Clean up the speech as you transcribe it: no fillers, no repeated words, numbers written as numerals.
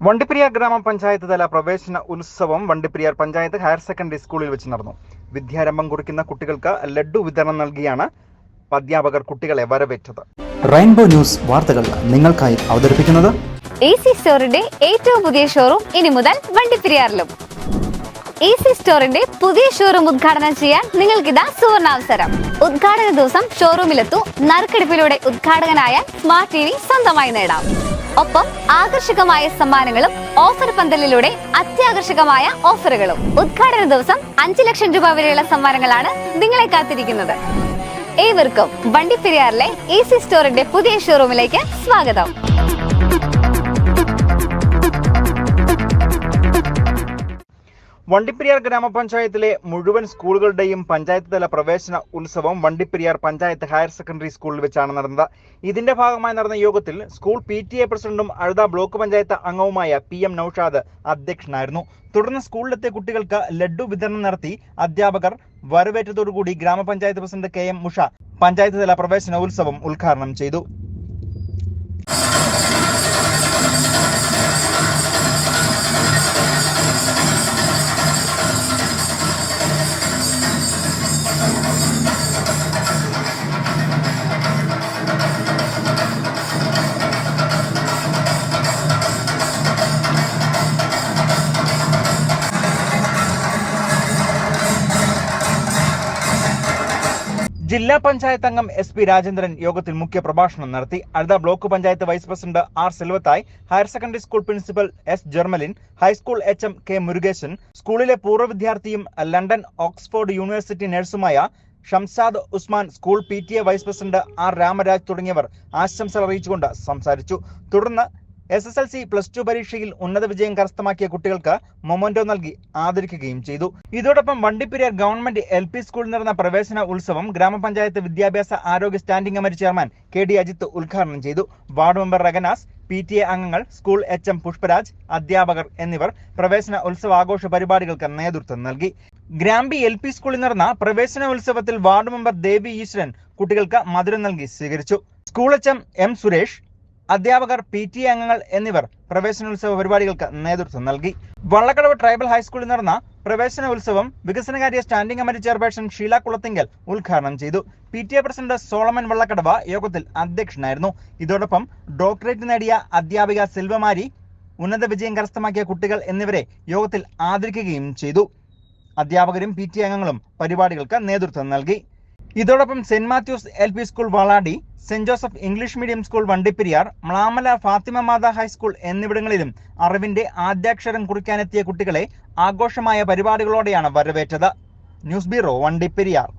വണ്ടിപ്പെരിയാർ ഗ്രാമപഞ്ചായത്ത് തല പ്രവേശന ഉത്സവം വണ്ടിപ്പെരിയാർ പഞ്ചായത്ത് ഹയർ സെക്കൻഡറി സ്കൂളിൽ വെച്ച് നടന്നു. വിദ്യാരംഭം കുറിക്കുന്ന കുട്ടികൾക്ക് ലഡ്ഡു വിതരണം നൽകിയാണ് അധ്യാപകർ കുട്ടികളെ വരവേറ്റത്. റെയിൻബോ ന്യൂസ് വാർത്തകൾ നിങ്ങൾക്കായി അവതരിപ്പിക്കുന്നത് AC സ്റ്റോറിന്റെ ഏറ്റവും പുതിയ ഷോറൂം ഇനി മുതൽ വണ്ടിപ്പെരിയാറിലും. AC സ്റ്റോറിന്റെ പുതിയ ഷോറൂം ഉദ്ഘാടനം ചെയ്യാൻ നിങ്ങൾക്കിതാ സുവർണാവസരം. ഉദ്ഘാടന ദിവസം ഷോറൂമിലെത്തൂ. നറുക്കെടുപ്പിലൂടെ ഉദ്ഘാടകനായ സ്മാർട്ട് TV സ്വന്തമായി നേടാം. ഒപ്പം ആകർഷകമായ സമ്മാനങ്ങളും ഓഫർ പന്തലിലൂടെ അത്യാകർഷകമായ ഓഫറുകളും. ഉദ്ഘാടന ദിവസം 5 ലക്ഷം രൂപ വരെയുള്ള സമ്മാനങ്ങളാണ് നിങ്ങളെ കാത്തിരിക്കുന്നത്. ഏവർക്കും വണ്ടിപ്പെരിയാറിലെ AC സ്റ്റോറിന്റെ പുതിയ ഷോറൂമിലേക്ക് സ്വാഗതം. വണ്ടിപ്പെരിയാർ ഗ്രാമപഞ്ചായത്തിലെ മുഴുവൻ സ്കൂളുകളുടെയും പഞ്ചായത്ത് തല പ്രവേശന ഉത്സവം വണ്ടിപ്പെരിയാർ പഞ്ചായത്ത് ഹയർ സെക്കൻഡറി സ്കൂളിൽ വെച്ചാണ് നടന്നത്. ഇതിന്റെ ഭാഗമായി നടന്ന യോഗത്തിൽ സ്കൂൾ PTA പ്രസിഡന്റും അഴുത ബ്ലോക്ക് പഞ്ചായത്ത് അംഗവുമായ PM നൌഷാദ് അധ്യക്ഷനായിരുന്നു. തുടർന്ന് സ്കൂളിലെത്തിയ കുട്ടികൾക്ക് ലഡ്ഡു വിതരണം നടത്തി അധ്യാപകർ വരവേറ്റതോടുകൂടി ഗ്രാമപഞ്ചായത്ത് പ്രസിഡന്റ് KM ഉഷ പഞ്ചായത്ത് തല പ്രവേശന ഉത്സവം ഉദ്ഘാടനം ചെയ്തു. ജില്ലാ പഞ്ചായത്ത് അംഗം SP രാജേന്ദ്രൻ യോഗത്തിൽ മുഖ്യ പ്രഭാഷണം നടത്തി. Azhutha block panchayat vice president R Selvathai, higher secondary school principal S Jermalin, high school HM K Murugesan, സ്കൂളിലെ പൂർവ്വ വിദ്യാർത്ഥിയും ലണ്ടൻ ഓക്സ്ഫോർഡ് യൂണിവേഴ്സിറ്റി നഴ്സുമായ Shamsad Usman, school PTA vice president R Ramaraj തുടങ്ങിയവർ ആശംസകൾ അറിയിച്ചുകൊണ്ട് സംസാരിച്ചു. തുടർന്ന് SSLC +2 പരീക്ഷയിൽ ഉന്നത വിജയം കരസ്ഥമാക്കിയ കുട്ടികൾക്ക് മൊമന്റോ നൽകി ആദരിക്കുകയും ചെയ്തു. ഇതോടൊപ്പം വണ്ടിപ്പെരിയാർ ഗവൺമെന്റ് LP സ്കൂളിൽ നടന്ന പ്രവേശന ഉത്സവം ഗ്രാമപഞ്ചായത്ത് വിദ്യാഭ്യാസ ആരോഗ്യ standing committee chairman KD Ajith ഉദ്ഘാടനം ചെയ്തു. വാർഡ് മെമ്പർ റഗനാസ്, PTA അംഗങ്ങൾ, സ്കൂൾ HM പുഷ്പരാജ്, അധ്യാപകർ എന്നിവർ പ്രവേശന ഉത്സവാഘോഷ പരിപാടികൾക്ക് നേതൃത്വം നൽകി. ഗ്രാമ്പി LP സ്കൂളിൽ നടന്ന പ്രവേശന ഉത്സവത്തിൽ വാർഡ് മെമ്പർ ദേവി ഈശ്വരൻ കുട്ടികൾക്ക് മധുരം നൽകി സ്വീകരിച്ചു. സ്കൂൾ HM M സുരേഷ്, അധ്യാപകർ, PTA അംഗങ്ങൾ എന്നിവർ പ്രവേശനോത്സവ പരിപാടികൾക്ക് നേതൃത്വം നൽകി. വള്ളക്കടവ് ട്രൈബൽ ഹൈസ്കൂളിൽ നടന്ന പ്രവേശന ഉത്സവം വികസനകാര്യ standing committee chairperson Sheela Kulathinkal ഉദ്ഘാടനം ചെയ്തു. PTA പ്രസിഡന്റ് സോളമൻ വള്ളക്കടവ് യോഗത്തിൽ അധ്യക്ഷനായിരുന്നു. ഇതോടൊപ്പം ഡോക്ടറേറ്റ് നേടിയ അധ്യാപിക സെൽവമാരി, ഉന്നത വിജയം കരസ്ഥമാക്കിയ കുട്ടികൾ എന്നിവരെ യോഗത്തിൽ ആദരിക്കുകയും ചെയ്തു. അധ്യാപകരും PTA അംഗങ്ങളും പരിപാടികൾക്ക് നേതൃത്വം നൽകി. ഇതോടൊപ്പം Saint Mathews LP school Valadi, Saint Joseph English medium school Vandiperiyar, Mlamala Fathima Matha high school എന്നിവിടങ്ങളിലും അറിവിന്റെ ആദ്യാക്ഷരം കുറിക്കാനെത്തിയ കുട്ടികളെ ആഘോഷമായ പരിപാടികളോടെയാണ് വരവേറ്റത്. News bureau, Vandiperiyar.